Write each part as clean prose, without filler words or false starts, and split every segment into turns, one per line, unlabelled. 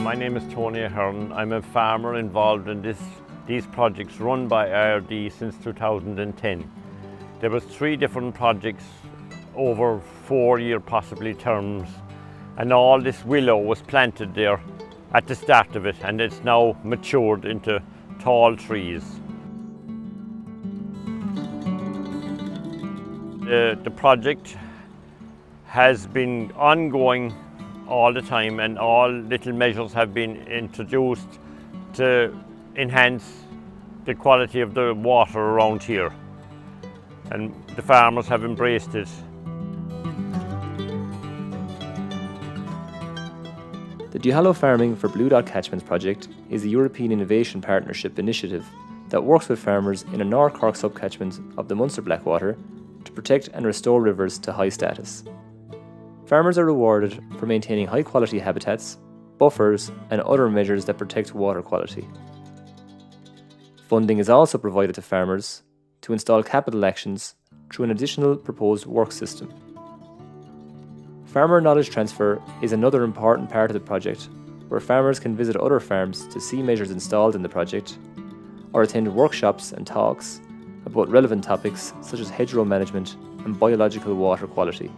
My name is Tony Ahern. I'm a farmer involved in these projects run by IRD since 2010. There was 3 different projects over 4-year possibly terms, and all this willow was planted there at the start of it, and it's now matured into tall trees. The project has been ongoing all the time, and all little measures have been introduced to enhance the quality of the water around here, and the farmers have embraced it.
The Duhallow Farming for Blue Dot Catchments project is a European Innovation Partnership initiative that works with farmers in a North Cork subcatchment of the Munster Blackwater to protect and restore rivers to high status. Farmers are rewarded for maintaining high quality habitats, buffers and other measures that protect water quality. Funding is also provided to farmers to install capital actions through an additional proposed work system. Farmer knowledge transfer is another important part of the project, where farmers can visit other farms to see measures installed in the project, or attend workshops and talks about relevant topics such as hedgerow management and biological water quality.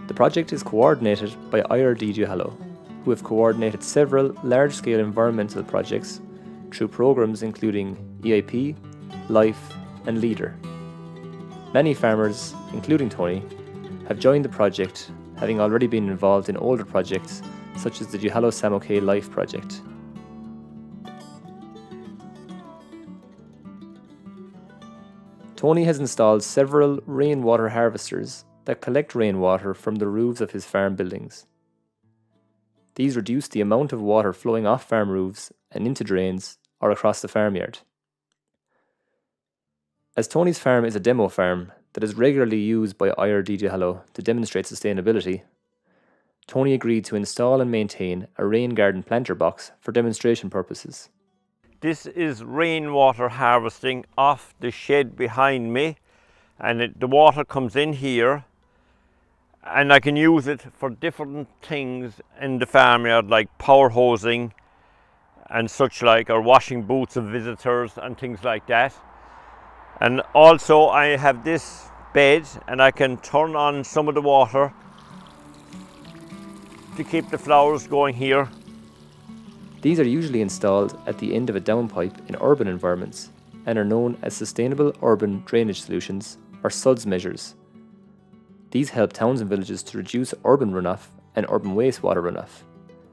The project is coordinated by IRD Duhallow, who have coordinated several large-scale environmental projects through programs including EIP, LIFE and LEADER. Many farmers, including Tony, have joined the project, having already been involved in older projects such as the Duhallow Samokay LIFE project. Tony has installed several rainwater harvesters that collect rainwater from the roofs of his farm buildings. These reduce the amount of water flowing off farm roofs and into drains or across the farmyard. As Tony's farm is a demo farm that is regularly used by IRD Duhallow to demonstrate sustainability, Tony agreed to install and maintain a rain garden planter box for demonstration purposes.
This is rainwater harvesting off the shed behind me, and the water comes in here, and I can use it for different things in the farmyard, like power hosing and such like, or washing boots of visitors and things like that. And also I have this bed, and I can turn on some of the water to keep the flowers going here.
These are usually installed at the end of a downpipe in urban environments and are known as Sustainable Urban Drainage Solutions, or SUDS measures. These help towns and villages to reduce urban runoff and urban wastewater runoff,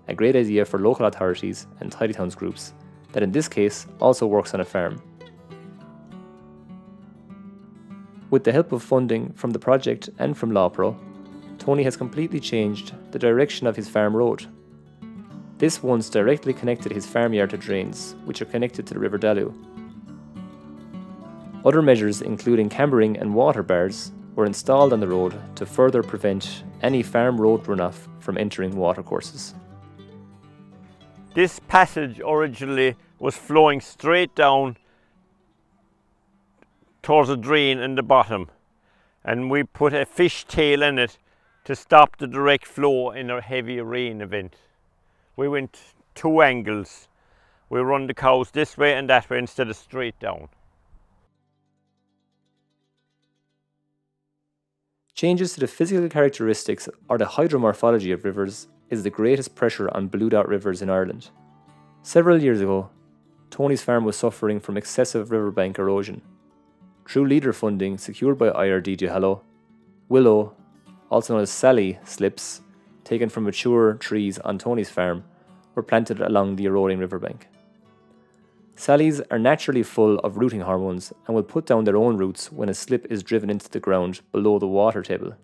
a great idea for local authorities and tidy towns groups that in this case also works on a farm. With the help of funding from the project and from LawPro, Tony has completely changed the direction of his farm road. This once directly connected his farmyard to drains, which are connected to the River Duhallow. Other measures, including cambering and water bars, were installed on the road to further prevent any farm road runoff from entering watercourses.
This passage originally was flowing straight down towards a drain in the bottom, and we put a fish tail in it to stop the direct flow in a heavy rain event. We went 2 angles. We run the cows this way and that way instead of straight down.
Changes to the physical characteristics or the hydromorphology of rivers is the greatest pressure on Blue Dot rivers in Ireland. Several years ago, Tony's farm was suffering from excessive riverbank erosion. Through LEADER funding secured by IRD Duhallow, willow, also known as Sally slips, taken from mature trees on Tony's farm, were planted along the eroding riverbank. Sallies are naturally full of rooting hormones and will put down their own roots when a slip is driven into the ground below the water table.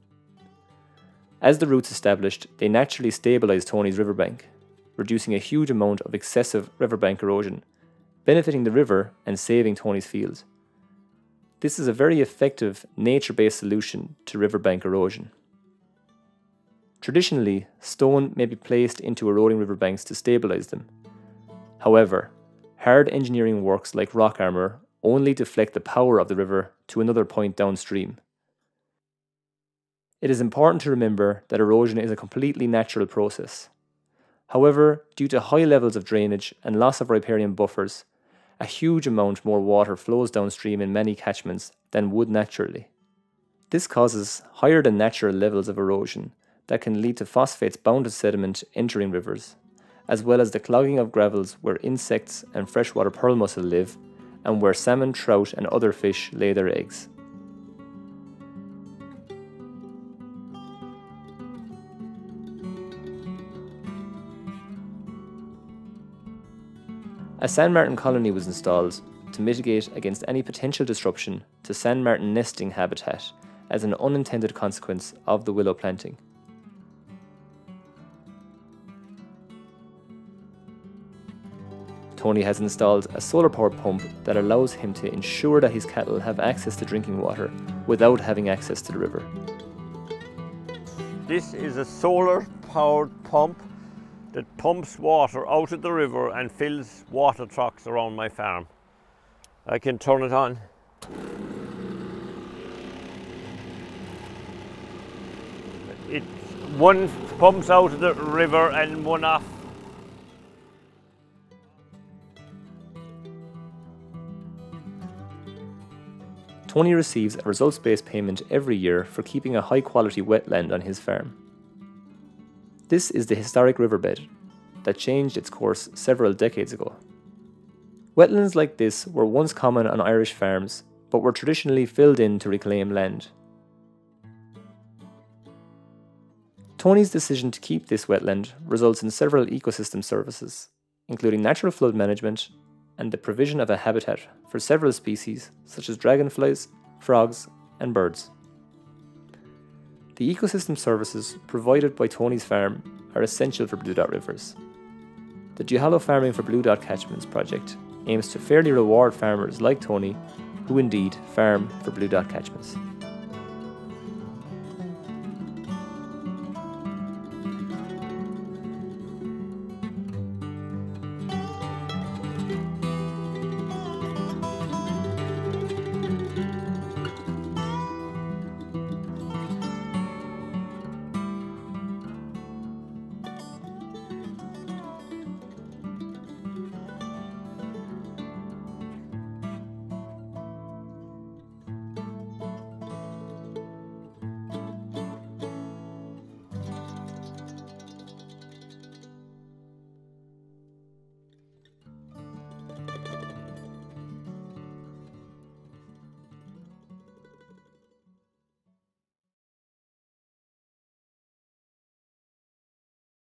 As the roots established, they naturally stabilise Tony's riverbank, reducing a huge amount of excessive riverbank erosion, benefiting the river and saving Tony's field. This is a very effective nature-based solution to riverbank erosion. Traditionally, stone may be placed into eroding riverbanks to stabilise them. However, hard engineering works like rock armour only deflect the power of the river to another point downstream. It is important to remember that erosion is a completely natural process. However, due to high levels of drainage and loss of riparian buffers, a huge amount more water flows downstream in many catchments than would naturally. This causes higher than natural levels of erosion that can lead to phosphates bound to sediment entering rivers, as well as the clogging of gravels where insects and freshwater pearl mussel live, and where salmon, trout and other fish lay their eggs. A sand martin colony was installed to mitigate against any potential disruption to sand martin nesting habitat as an unintended consequence of the willow planting. Tony has installed a solar powered pump that allows him to ensure that his cattle have access to drinking water without having access to the river.
This is a solar powered pump that pumps water out of the river and fills water troughs around my farm. I can turn it on. One pumps out of the river and one off.
Tony receives a results-based payment every year for keeping a high-quality wetland on his farm. This is the historic riverbed that changed its course several decades ago. Wetlands like this were once common on Irish farms, but were traditionally filled in to reclaim land. Tony's decision to keep this wetland results in several ecosystem services, including natural flood management and the provision of a habitat for several species such as dragonflies, frogs and birds. The ecosystem services provided by Tony's farm are essential for Blue Dot rivers. The Duhallow Farming for Blue Dot Catchments project aims to fairly reward farmers like Tony who indeed farm for Blue Dot catchments.